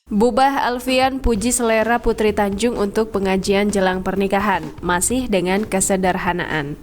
Bubah Alfian puji selera Putri Tanjung untuk pengajian jelang pernikahan, masih dengan kesederhanaan.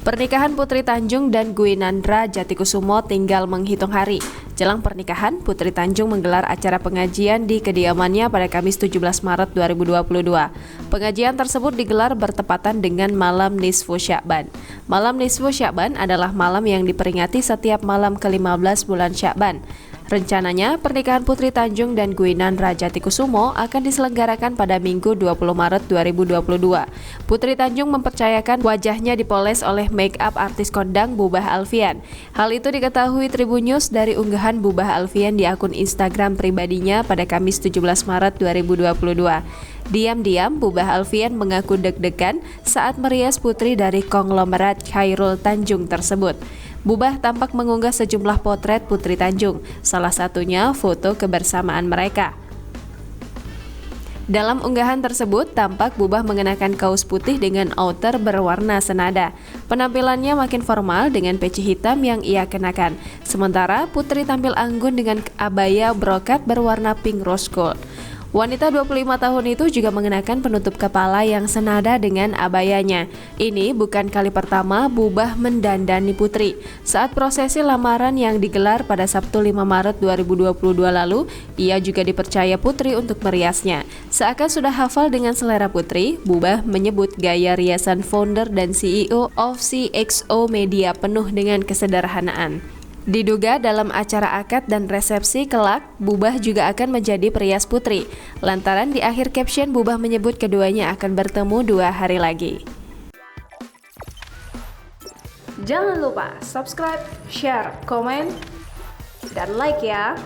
Pernikahan Putri Tanjung dan Gwinandra Jatikusumo tinggal menghitung hari. Jelang pernikahan, Putri Tanjung menggelar acara pengajian di kediamannya pada Kamis 17 Maret 2022. Pengajian tersebut digelar bertepatan dengan malam Nisfu Sya'ban. Malam Nisfu Sya'ban adalah malam yang diperingati setiap malam ke-15 bulan Sya'ban. Rencananya, pernikahan Putri Tanjung dan Gwinandra Jatikusumo akan diselenggarakan pada Minggu 20 Maret 2022. Putri Tanjung mempercayakan wajahnya dipoles oleh make-up artis kondang Bubah Alfian. Hal itu diketahui Tribun News dari unggahan Bubah Alfian di akun Instagram pribadinya pada Kamis 17 Maret 2022. Diam-diam, Bubah Alfian mengaku deg-degan saat merias putri dari konglomerat Khairul Tanjung tersebut. Bubah tampak mengunggah sejumlah potret Putri Tanjung, salah satunya foto kebersamaan mereka. Dalam unggahan tersebut, tampak Bubah mengenakan kaos putih dengan outer berwarna senada. Penampilannya makin formal dengan peci hitam yang ia kenakan. Sementara Putri tampil anggun dengan abaya brokat berwarna pink rose gold. Wanita 25 tahun itu juga mengenakan penutup kepala yang senada dengan abayanya. Ini bukan kali pertama Bubah mendandani Putri. Saat prosesi lamaran yang digelar pada Sabtu 5 Maret 2022 lalu, ia juga dipercaya Putri untuk meriasnya. Seakan sudah hafal dengan selera Putri, Bubah menyebut gaya riasan founder dan CEO of CXO Media penuh dengan kesederhanaan. Diduga dalam acara akad dan resepsi kelak, Bubah juga akan menjadi perias Putri. Lantaran di akhir caption Bubah menyebut keduanya akan bertemu 2 hari lagi. Jangan lupa subscribe, share, komen, dan like ya!